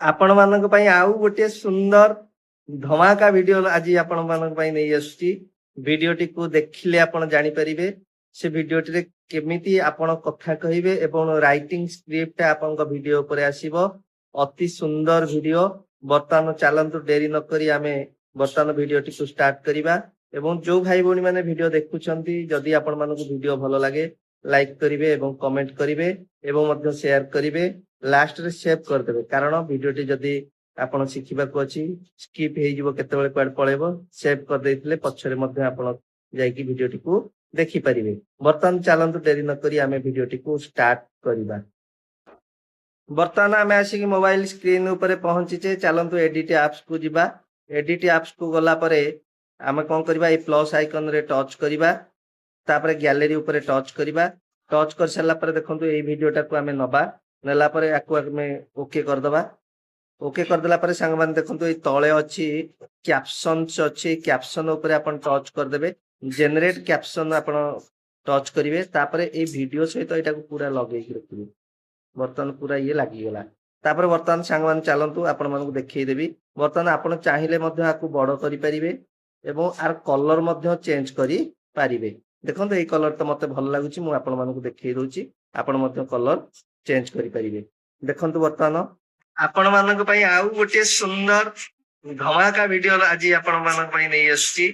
आपण ମାନଙ୍କ ପାଇଁ ଆଉ ଗୋଟିଏ ସୁନ୍ଦର ଧମାକା ଭିଡିଓ ଆଜି ଆପଣ ମାନଙ୍କ ପାଇଁ ନେଇ ଆସୁଛି। ଭିଡିଓଟିକୁ ଦେଖିଲେ ଆପଣ ଜାଣିପାରିବେ ସେ ଭିଡିଓଟିରେ କେମିତି ଆପଣ କଥା କହିବେ ଏବଂ ରାଇଟିଂ ସ୍କ୍ରିପ୍ଟ ଆପଣଙ୍କ ଭିଡିଓ ଉପରେ ଆସିବ। ଅତି ସୁନ୍ଦର ଭିଡିଓ। ବର୍ତ୍ତମାନ ଚାଲନ୍ତୁ ଡେରି ନ କରି ଆମେ ବର୍ତ୍ତମାନ ଭିଡିଓଟିକୁ ଷ୍ଟାର୍ଟ କରିବା। ଏବଂ ଯୋଉ ଭାଇ ଭଉଣୀ ମାନେ ଭିଡିଓ ଦେଖୁଛନ୍ତି ଯଦି ଆପଣ ମାନଙ୍କୁ ଭିଡିଓ ଭଲ ଲାଗେ ଲାଇକ୍ କରିବେ ଏବଂ କमेंट କରିବେ ଏବଂ ମଧ୍ୟ ସେୟାର କରିବେ। ଲାଷ୍ଟ ରେ ସେଭ୍ କରିଦେବେ କାରଣ ଭିଡିଓଟି ଯଦି ଆପଣ ଶିଖିବାକୁ ଅଛି ସ୍କିପ୍ ହେଇଯିବ କେତେବେଳେ କୁଆଡେ ପଳେଇବ ସେଭ୍ କରିଦେଇଥିଲେ ପଛରେ ମଧ୍ୟ ଆପଣ ଯାଇକି ଭିଡିଓଟିକୁ ଦେଖିପାରିବେ। ବର୍ତ୍ତମାନ ଚାଲନ୍ତୁ ଡେରି ନ କରି ଆମେ ଭିଡିଓଟିକୁ ଷ୍ଟାର୍ଟ କରିବା। ବର୍ତ୍ତମାନ ଆମେ ଆସିକି ମୋବାଇଲ ସ୍କ୍ରିନ୍ ଉପରେ ପହଞ୍ଚିଛେ। ଚାଲନ୍ତୁ ଏଡିଟ୍ ଆପ୍ସ କୁ ଯିବା। ଏଡିଟ୍ ଆପ୍ସ କୁ ଗଲା ପରେ ଆମେ କଣ କରିବା ଏଇ ପ୍ଲସ୍ ଆଇକନ ରେ ଟଚ୍ କରିବା। ତାପରେ ଗ୍ୟାଲେରୀ ଉପରେ ଟଚ୍ କରିବା। ଟଚ୍ କରି ସାରିଲା ପରେ ଦେଖନ୍ତୁ ଏଇ ଭିଡିଓଟାକୁ ଆମେ ନବା। ନେଲା ପରେ ୟାକୁ ଆମେ ଓକେ କରିଦବା। ओके करदेला पर सांग मान देखंतु ए तळे अछि कैप्शंस अछि कैप्शन ऊपर आपण टच करदेबे जनरेट कैप्शन आपण टच करिवे तापर ए वीडियो सहित एटा को पूरा लगेई रखिबे। बर्तमान पूरा ये लागी गेला। तापर बर्तमान सांग मान चालंतु आपण मानकु देखै देबी। बर्तमान आपण चाहिले मध्ये आकु बड़ करि परिबे एवं आर कलर मध्ये चेंज करि पारिबे। देखंतु ए कलर तो मते भल लागुची मु आपण मानकु देखै दोची आपण मध्ये कलर चेंज करि परिबे। देखंतु बर्तमान आपण ମାନଙ୍କ ପାଇଁ ଆଉ ଗୋଟିଏ ସୁନ୍ଦର ଧମାକା ଭିଡିଓ ଆଜି ଆପଣ ମାନଙ୍କ ପାଇଁ ନେଇ ଆସୁଛି।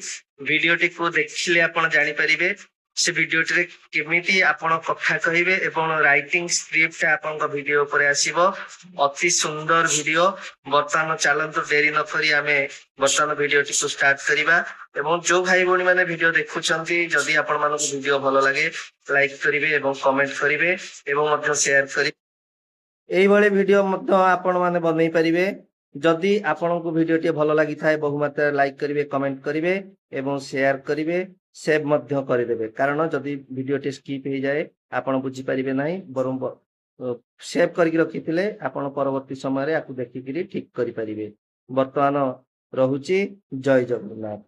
ଭିଡିଓଟିକୁ ଦେଖିଲେ ଆପଣ ଜାଣିପାରିବେ ସେ ଭିଡିଓଟିରେ କେମିତି ଆପଣ କଥା କହିବେ ଏବଂ ରାଇଟିଂ ସ୍କ୍ରିପ୍ଟ ଆପଣଙ୍କ ଭିଡିଓ ଉପରେ ଆସିବ। ଅତି ସୁନ୍ଦର ଭିଡିଓ। ବର୍ତ୍ତମାନ ଚାଲନ୍ତୁ ଡେରି ନ କରି ଆମେ ବର୍ତ୍ତମାନ ଭିଡିଓଟିକୁ ଷ୍ଟାର୍ଟ କରିବା। ଏବଂ ଯୋଉ ଭାଇ ଭଉଣୀ ମାନେ ଭିଡିଓ ଦେଖୁଛନ୍ତି ଯଦି ଆପଣ ମାନଙ୍କୁ ଭିଡିଓ ଭଲ ଲାଗେ ଲାଇକ୍ କରିବେ ଏବଂ କमेंट କରିବେ ଏବଂ ମଧ୍ୟ ସେୟାର କରିବେ। এইভাবে ভিডিও মধ্য আপন মানে বনাই পারিবে। যদি আপনার ভিডিওটি ভালো লাগি থাকে বহু মাত্রায় লাইক করিবে কমেন্ট করিবে এবং শেয়ার করিবে সেভ মধ্য করিদেবে। কারণ যদি ভিডিওটি স্কিপ হয়ে যায় আপন বুঝি পারিবে নাই বরং সেভ করিকি রখিলে আপন পরবর্তী সময় আকু দেখিকি ঠিক করি পারিবে। বর্তমান রহুচি। জয় জগন্নাথ।